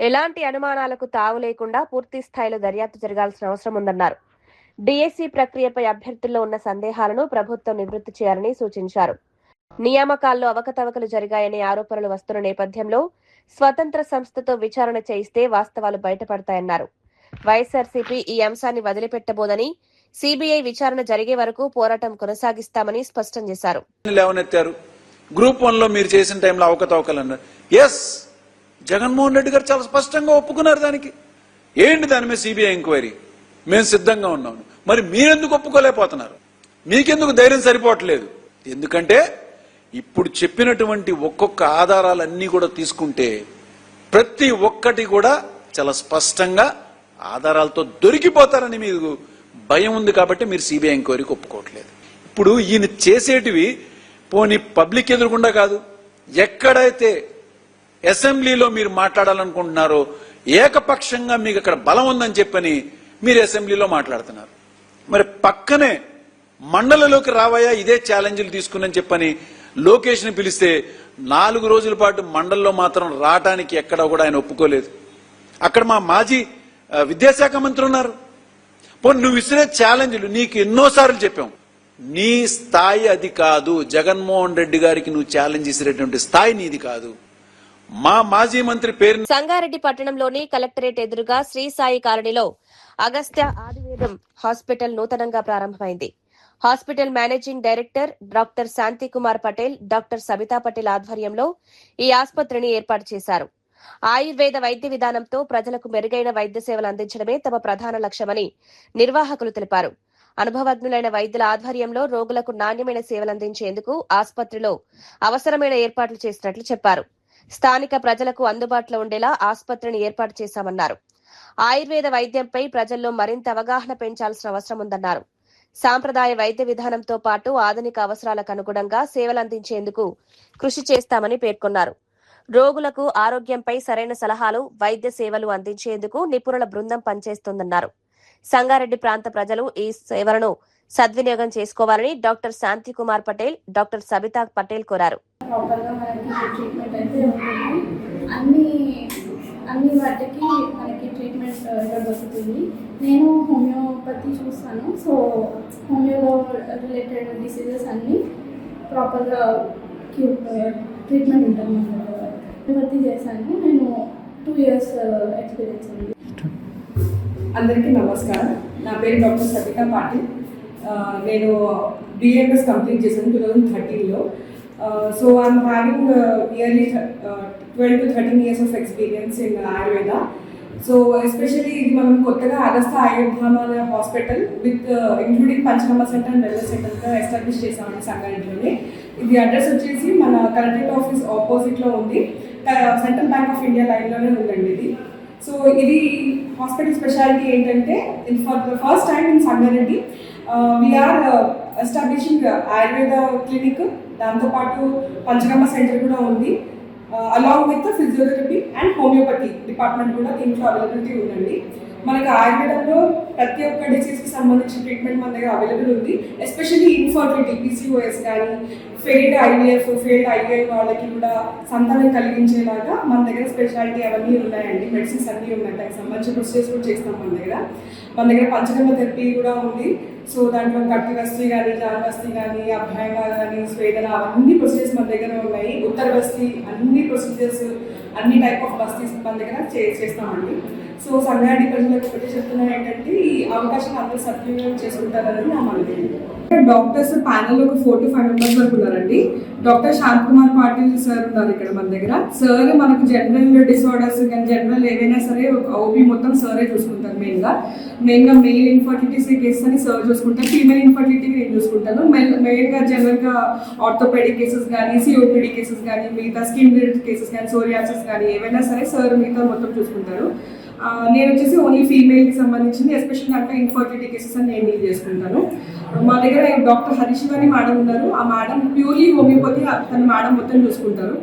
ఎలాంటి అనుమానాలకు తావు లేకుండా పూర్తి స్థాయిలో దర్యాప్తు జరగాల్సిన అవసరం ఉందన్నారు. డిఎస్సి ప్రక్రియపై అభ్యర్థుల్లో ఉన్న సందేహాలను ప్రభుత్వం నివృత్తి చేయాలని సూచించారు. నియామకాల్లో అవకతవకలు జరిగాయనే ఆరోపణలు వస్తున్న నేపథ్యంలో స్వతంత్ర సంస్థతో విచారణ చేయిస్తే వాస్తవాలు బయటపడతాయన్నారు. వైఎస్ఆర్సీపీ ఈ అంశాన్ని వదిలిపెట్టబోదని, సీబీఐ విచారణ జరిగే వరకు పోరాటం కొనసాగిస్తామని స్పష్టం చేశారు. లేవనెత్తారు గ్రూప్ 1 లో మీరు చేసిన టైంలో అవకతవకలు అన్నారు. ఎస్, జగన్మోహన్ రెడ్డి గారు చాలా స్పష్టంగా ఒప్పుకున్నారు. దానికి ఏంటి దాని మీద సిబిఐ ఎంక్వైరీ మేము సిద్ధంగా ఉన్నాము. మరి మీరెందుకు ఒప్పుకోలేకపోతున్నారు? మీకెందుకు ధైర్యం సరిపోవట్లేదు? ఎందుకంటే ఇప్పుడు చెప్పినటువంటి ఒక్కొక్క ఆధారాలన్నీ కూడా తీసుకుంటే ప్రతి ఒక్కటి కూడా చాలా స్పష్టంగా ఆధారాలతో దొరికిపోతారని మీకు భయం ఉంది కాబట్టి మీరు సిబిఐ ఎంక్వైరీకి ఒప్పుకోవట్లేదు. ఇప్పుడు ఈయన చేసేటివి పోనీ పబ్లిక్ ఎదురుకుండా కాదు, ఎక్కడైతే అసెంబ్లీలో మీరు మాట్లాడాలనుకుంటున్నారో ఏకపక్షంగా మీకు అక్కడ బలం ఉందని చెప్పని మీరు అసెంబ్లీలో మాట్లాడుతున్నారు. మరి పక్కనే మండలంలోకి రావయ్యా ఇదే ఛాలెంజ్లు తీసుకుని చెప్పని లోకేష్ ని పిలిస్తే 4 రోజుల పాటు మండలంలో మాత్రం రావడానికి ఎక్కడ కూడా ఆయన ఒప్పుకోలేదు. అక్కడ మా మాజీ విద్యాశాఖ మంత్రి ఉన్నారు. పోనీ నువ్వు ఇస్తున్న ఛాలెంజ్లు నీకు ఎన్నోసార్లు చెప్పాం, నీ స్థాయి అది కాదు. జగన్మోహన్ రెడ్డి గారికి నువ్వు ఛాలెంజ్ ఇసినటువంటి స్థాయి నీది కాదు. మా మాజీ మంత్రి పేరు సంగారెడ్డి పట్టణంలోని కలెక్టరేట్ ఎదురుగా శ్రీ సాయి కాలనీలో అగస్త్య ఆదివేదం హాస్పిటల్ నూతనంగా ప్రారంభమైంది. హాస్పిటల్ మేనేజింగ్ డైరెక్టర్ డాక్టర్ శాంతి కుమార్ పటేల్, డాక్టర్ సబితా పటేల్ ఆధ్వర్యంలో ఈ ఆసుపత్రిని ఏర్పాటు చేశారు. ఆయుర్వేద వైద్య విధానంతో ప్రజలకు మెరుగైన వైద్య సేవలు అందించడమే తమ ప్రధాన లక్ష్యమని నిర్వాహకులు తెలిపారు. అనుభవజ్ఞులైన వైద్యుల ఆధ్వర్యంలో రోగులకు నాణ్యమైన సేవలందించేందుకు ఆసుపత్రిలో అవసరమైన ఏర్పాట్లు చేసినట్లు చెప్పారు. స్థానిక ప్రజలకు అందుబాటులో ఉండేలా ఆసుపత్రిని ఏర్పాటు చేశామన్నారు. ఆయుర్వేద వైద్యంపై ప్రజల్లో మరింత అవగాహన పెంచాల్సిన అవసరం ఉందన్నారు. సాంప్రదాయ వైద్య విధానంతో పాటు ఆధునిక అవసరాలకు అనుగుణంగా సేవలందించేందుకు కృషి చేస్తామని పేర్కొన్నారు. రోగులకు ఆరోగ్యంపై సరైన సలహాలు, వైద్య సేవలు అందించేందుకు నిపుణుల బృందం పనిచేస్తోందన్నారు. సంగారెడ్డి ప్రాంత ప్రజలు ఈ సేవలను సద్వినియోగం చేసుకోవాలని డాక్టర్ శాంతి కుమార్ పటేల్, డాక్టర్ సబితా పటేల్ కోరారు. ప్రాపర్గా మనకి ట్రీట్మెంట్ అయితే ఉంటుంది. అన్ని వాటికి మనకి ట్రీట్మెంట్ దొరుకుతుంది. నేను హోమియోపతి చూస్తాను. సో హోమియోలో రిలేటెడ్ డిసీజెస్ అన్నీ ప్రాపర్గా ట్రీట్మెంట్ ఉంటుంది. హోమియోపతి చేశాను. నేను 2 years ఎక్స్పీరియన్స్ ఉంది. అందరికీ నమస్కారం. నా పేరు డాక్టర్ సబితా పాటిల్. నేను బిఎంఎస్ కంప్లీట్ చేశాను 2013లో. So I'm having nearly 12 to 13 years of experience in Ayurveda. So especially ఇది మనం కొత్తగా అగస్తా ఆయుర్ధామాల హాస్పిటల్ విత్ ఇంక్లూడింగ్ పంచనామా సెంటర్ అండ్ వెల్నెస్ సెంటర్గా ఎస్టాబ్లిష్ చేసామండి సంగారెడ్డిలోనే. ఇది అడ్రస్ వచ్చేసి మన కలెక్టరేట్ ఆఫీస్ ఆపోజిట్లో ఉంది, సెంట్రల్ బ్యాంక్ ఆఫ్ ఇండియా లైన్లోనే ఉందండి ఇది. సో ఇది హాస్పిటల్ స్పెషాలిటీ ఏంటంటే for the first time in Sangareddy we are establishing Ayurveda clinic, దాంతోపాటు పంచనామా సెంటర్ కూడా ఉంది, along with physiotherapy and homeopathy department కూడా దీంట్లో అవైలబిలిటీ ఉందండి. మనకి ఆయుర్వేదంలో ప్రతి ఒక్క డిసీజ్కి సంబంధించిన ట్రీట్మెంట్ మన దగ్గర అవైలబుల్ ఉంది. ఎస్పెషల్లీ ఇన్ఫర్టిలిటీ, పీసీఓఎస్ కానీ ఫెయిల్డ్ ఐవీఎఫ్, ఫెయిల్డ్ ఐవీఐ వాళ్ళకి కూడా సంతానం కలిగించేలాగా మన దగ్గర స్పెషాలిటీ అవన్నీ ఉన్నాయండి. మెడిసిన్స్ అన్నీ ఉన్నాయి, దానికి సంబంధించిన ప్రొసీజర్స్ కూడా చేస్తాం మన దగ్గర. మన దగ్గర పంచకర్మ థెరపీ కూడా ఉంది. సో దాంట్లో కట్టి వస్తీ కానీ, జాన్ వస్తీ కానీ, అభ్యంగా కానీ, స్వేదన అవన్నీ ప్రొసీజర్స్ మన దగ్గర ఉన్నాయి. ఉత్తర వస్తీ అన్ని ప్రొసీజర్స్, అన్ని టైప్ ఆఫ్ వస్తీస్ మన దగ్గర చేస్తామండి. సో సంగారెడ్డి ప్రజలకు ఒకటి చెప్తున్నారు ఏంటంటే ఈ అవకాశం అందరూ సద్వినియోగం చేసుకుంటారని నా మనవి. డాక్టర్స్ ప్యానల్ ఒక 4 to 5 members వరకు ఉన్నారండి. డాక్టర్ శాంత్ కుమార్ పాటిల్ సార్ ఉన్నారు ఇక్కడ మన దగ్గర. సార్ మనకు జనరల్ డిసార్డర్స్ కానీ జనరల్ ఏవైనా సరే ఓపీ మొత్తం సారే చూసుకుంటారు. మెయిన్గా మెయిల్ ఇన్ఫర్టిలిటీ కేసెస్ అని సార్ చూసుకుంటారు, ఫీమేల్ ఇన్ఫర్టిలిటీ నేను చూసుకుంటాను. మెయిన్గా జనరల్గా ఆర్థోపెడిక్ కేసెస్ కానీ, సిఓపిడి కేసెస్ కానీ, మిగతా స్కిన్ రిలేటెడ్ కేసెస్ కానీ, సోరియాసిస్ కానీ ఏవైనా సరే సార్ మిగతా మొత్తం చూసుకుంటారు. నేను వచ్చేసి ఓన్లీ ఫీమేల్కి సంబంధించింది, ఎస్పెషల్ దాంట్లో ఇన్ఫర్టిలిటీ కేసెస్ అని నేను డీల్ చేసుకుంటాను. మా దగ్గర డాక్టర్ హరిశివాని మేడం ఉన్నారు. ఆ మేడం ప్యూర్లీ హోమియోపతి, తన మేడం మొత్తం చూసుకుంటారు.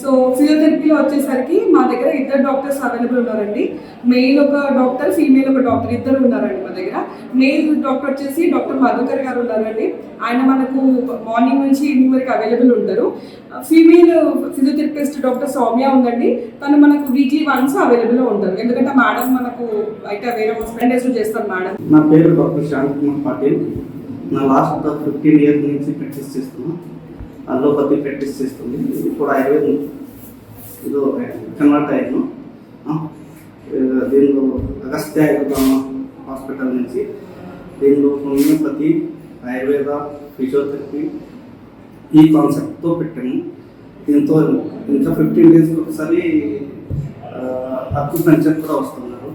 సో ఫిజియోథెరపీలో వచ్చేసరికి మా దగ్గర 2 డాక్టర్స్ అవైలబుల్ ఉన్నారండి. మెయిల్ ఒక డాక్టర్, ఫీమేల్ ఒక డాక్టర్, 2 ఉన్నారండి మా దగ్గర. మెయిల్ డాక్టర్ వచ్చేసి డాక్టర్ మధుకర్ గారు ఉన్నారండి. ఆయన మనకు మార్నింగ్ నుంచి ఈవినింగ్ వరకు అవైలబుల్ ఉంటారు. ఫీమేల్ ఫిజియోథెరపిస్ట్ డాక్టర్ సౌమ్య ఉందండి, తను మనకు వీక్లీ వన్స్ అవైలబుల్లో ఉంటారు. ఎందుకంటే మేడం మనకు బయట వేరే హాస్పిటల్స్ చేస్తారు మేడం. నా పేరు డాక్టర్ శాంత్ కుమార్ పాటిల్. నా లాస్ట్ 15 years నుంచి ప్రాక్టీస్ చేస్తున్నాను. అల్లోపతి ప్రాక్టీస్ చేస్తుంది. ఇప్పుడు ఆయుర్వేదం ఇదో కన్వర్ట్ అయ్యాను. దీనిలో అగస్త్య ఆయుర్ధామ హాస్పిటల్ నుంచి దీనిలో హోమియోపతి, ఆయుర్వేద, ఫిజియోథెరపీ ఈ కాన్సెప్ట్తో పెట్టాము. దీంతో ఇంకా 15 days ఒకసారి అక్యుపంక్చర్ కూడా వస్తున్నారు.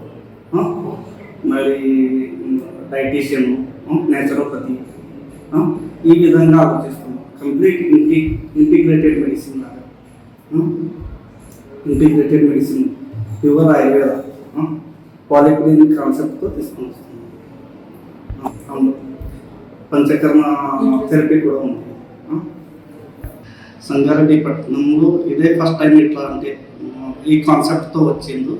మరి డైటీషియన్, నేచురోపతి ఈ విధంగా ఆలోచిస్తున్నాం. కంప్లీట్ ఇంటిగ్రేటెడ్ మెడిసిన్ లాగా, integrated medicine, pure Ayurveda, polyclinic కాన్సెప్ట్తో తీసుకొని వస్తున్నాం. పంచకర్మ థెరపీ కూడా ఉంది. సంగారెడ్డి పట్టణంలో ఇదే ఫస్ట్ టైం ఇట్లా అంటే ఈ కాన్సెప్ట్తో వచ్చింది.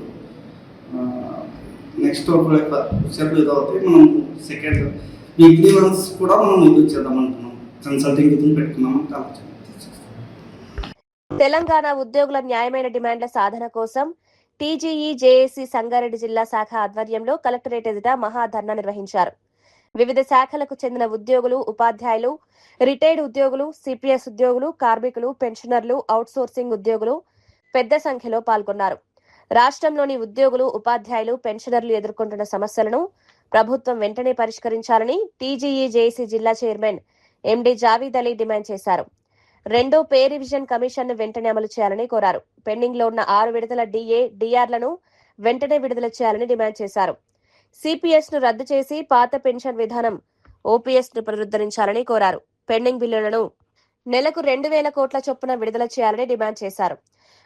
నెక్స్ట్ ఫ్యూచర్లో ఏదో అవుతాయి. మనం సెకండ్ వీక్లీ వన్స్ కూడా మనం ఇది చేద్దామంటున్నాం, కన్సల్టింగ్ ఇది పెట్టుకున్నామని ఆలోచన. తెలంగాణ ఉద్యోగుల న్యాయమైన డిమాండ్ల సాధన కోసం టీజీఈ జేఏసీ సంగారెడ్డి జిల్లా శాఖ ఆధ్వర్యంలో కలెక్టరేట్ ఎదుట మహాధర్నా నిర్వహించారు. వివిధ శాఖలకు చెందిన ఉద్యోగులు, ఉపాధ్యాయులు, రిటైర్డ్ ఉద్యోగులు, సిపిఎస్ ఉద్యోగులు, కార్మికులు, పెన్షనర్లు, అవుట్సోర్సింగ్ ఉద్యోగులు పెద్ద సంఖ్యలో పాల్గొన్నారు. రాష్ట్రంలోని ఉద్యోగులు, ఉపాధ్యాయులు, పెన్షనర్లు ఎదుర్కొంటున్న సమస్యలను ప్రభుత్వం వెంటనే పరిష్కరించాలని టీజీఈ జేఏసీ జిల్లా chairman MD Javeed Ali demand చేశారు. 2వ పే రివిజన్ కమిషన్ ను వెంటనే అమలు చేయాలని కోరారు. పెండింగ్ లో ఉన్న 6 విడతల డిఏ, డిఆర్లను వెంటనే విడుదల చేయాలని డిమాండ్ చేశారు. సిపిఎస్ ను రద్దు చేసి పాత పెన్షన్ విధానం ఓపీఎస్ ను పునరుద్ధరించాలని కోరారు. పెండింగ్ బిల్లులను నెలకు 2,000 కోట్ల చొప్పున విడుదల చేయాలని డిమాండ్ చేశారు.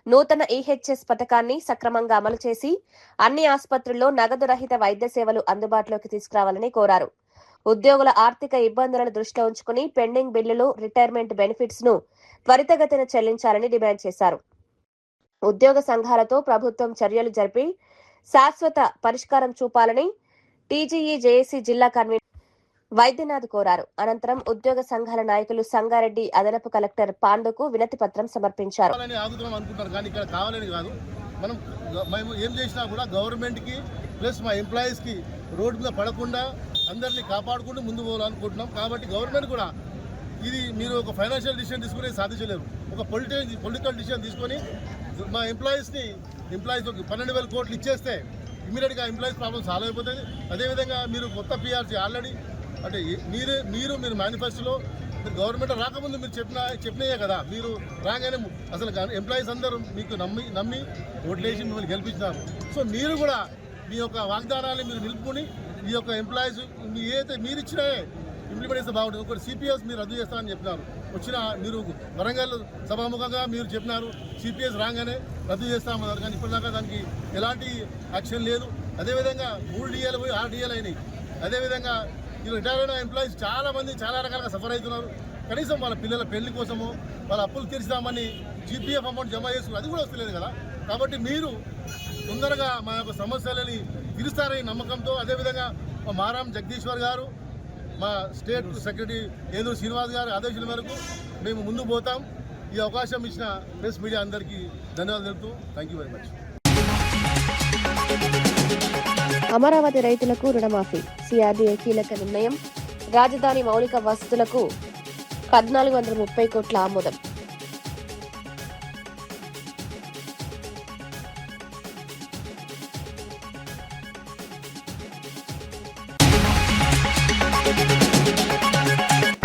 నూతన ఈహెచ్ఎస్ పథకాన్ని సక్రమంగా అమలు చేసి అన్ని ఆసుపత్రుల్లో నగదు రహిత వైద్య సేవలు అందుబాటులోకి తీసుకురావాలని కోరారు. ఉద్యోగుల ఆర్థిక ఇబ్బందులను దృష్టిలో ఉంచుకుని పెండింగ్ బిల్లులు, రిటైర్మెంట్ బెనిఫిట్స్ ను త్వరితగతిన చెల్లించాలని డిమాండ్ చేశారు. ఉద్యోగ సంఘాలతో ప్రభుత్వం చర్యలు జరిపి శాశ్వత పరిష్కారం చూపాలని టీజీఈ జేఏసీ జిల్లా కన్వీనర్ వైద్యనాథ్ కోరారు. అనంతరం ఉద్యోగ సంఘాల నాయకులు సంగారెడ్డి అదనపు కలెక్టర్ పాండుకు వినతి పత్రం సమర్పించారు. మేము ఏం చేసినా కూడా గవర్నమెంట్కి ప్లస్ మా ఎంప్లాయీస్కి రోడ్డు మీద పడకుండా అందరినీ కాపాడుకుంటూ ముందు పోవాలనుకుంటున్నాం. కాబట్టి గవర్నమెంట్ కూడా ఇది మీరు ఒక ఫైనాన్షియల్ డిసిషన్ తీసుకుని సాధించలేరు. ఒక పొలిటికల్ డిసిషన్ తీసుకొని మా ఎంప్లాయీస్ 12,000 కోట్లు ఇచ్చేస్తే ఇమీడియట్గా ఎంప్లాయీస్ ప్రాబ్లమ్ సాల్వ్ అయిపోతుంది. అదేవిధంగా మీరు కొత్త పిఆర్సీ ఆల్రెడీ అంటే మీరు మేనిఫెస్టోలో గవర్నమెంట్ రాకముందు మీరు చెప్పినాయే కదా, మీరు రాగానే అసలు ఎంప్లాయీస్ అందరూ మీకు నమ్మి ఓట్లేసి మిమ్మల్ని గెలిపించినారు. సో మీరు కూడా మీ యొక్క వాగ్దానాన్ని మీరు నిలుపుకుని ఈ యొక్క ఎంప్లాయీస్ మీ ఏదైతే మీరు ఇచ్చిన ఇంప్లిమెంట్ చేస్తే బాగుంటుంది. ఒకటి సిపిఎస్ మీరు రద్దు చేస్తామని చెప్పినారు, వచ్చిన మీరు వరంగల్ సభాముఖంగా మీరు చెప్పినారు సిపిఎస్ రాగానే రద్దు చేస్తామన్నారు, కానీ ఇప్పటిదాకా దానికి ఎలాంటి యాక్షన్ లేదు. అదేవిధంగా 3 డిఏలు పోయి 6 డిఏలు అయినాయి. అదేవిధంగా ఈ రిటైర్ అయిన ఎంప్లాయీస్ చాలామంది చాలా రకాలుగా సఫర్ అవుతున్నారు. కనీసం వాళ్ళ పిల్లల పెళ్లి కోసము వాళ్ళ అప్పులు తీర్చుదామని జీపీఎఫ్ అమౌంట్ జమ చేస్తున్నారు, అది కూడా వస్తలేదు కదా. కాబట్టి మీరు తొందరగా మా యొక్క సమస్యలని తీరుస్తారని నమ్మకంతో, అదేవిధంగా మా మారాం జగదీశ్వర్ గారు, మా స్టేట్ సెక్రటరీ ఏదో శ్రీనివాస్ గారి ఆదేశాల మేరకు మేము ముందుకు పోతాం. ఈ అవకాశం ఇచ్చిన ప్రెస్ మీడియా అందరికీ ధన్యవాదాలు తెలుపుతూ thank you very much. Amaravati రైతులకు రుణమాఫీ, సిఆర్డీఏ కీలక నిర్ణయం. రాజధాని మౌలిక వసతులకు 1430 కోట్ల ఆమోదం.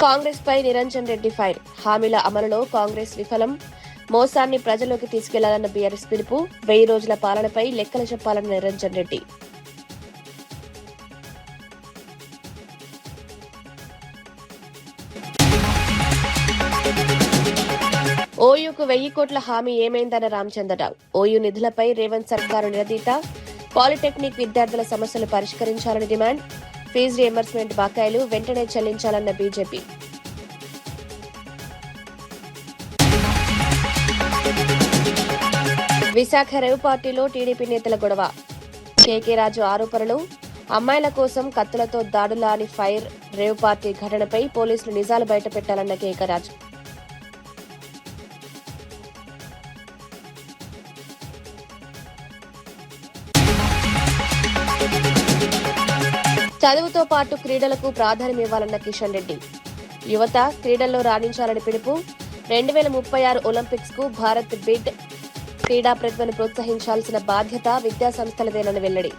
కాంగ్రెస్ పై నిరంజన్ రెడ్డి ఫైర్, హామీల అమలులో కాంగ్రెస్ విఫలం, మోసాన్ని ప్రజల్లోకి తీసుకెళ్లాలన్న బీఆర్ఎస్ పిలుపు, 1000 రోజుల పాలనపై లెక్కలు చెప్పాలన్న నిరంజన్ రెడ్డి. ఓయూకు 1000 కోట్ల హామీ ఏమైందన్న రామచంద్రరావు, ఓయూ నిధులపై రేవంత్ సర్కారు నిలదీత, పాలిటెక్నిక్ విద్యార్థుల సమస్యలు పరిష్కరించాలని డిమాండ్, ఫీజు రియంబర్స్మెంట్ బకాయిలు వెంటనే చెల్లించాలన్న బీజేపీ. విశాఖ రేవ్ పార్టీలో టీడీపీ నేతల గొడవ, కేకే రాజు ఆరోపణలు, అమ్మాయిల కోసం కత్తులతో దాడులా అని ఫైర్, రేవ్ పార్టీ ఘటనపై పోలీసులు నిజాలు బయటపెట్టాలన్న కేకే రాజు. చదువుతో పాటు క్రీడలకు ప్రాధాన్యమివ్వాలన్న కిషన్ రెడ్డి, యువత క్రీడల్లో రాణించాలని పిలుపు, 2036 ఒలింపిక్స్ కు భారత్ బిడ్, క్రీడా ప్రతిభను ప్రోత్సహించాల్సిన బాధ్యత విద్యాసంస్థలదేనని వెల్లడి.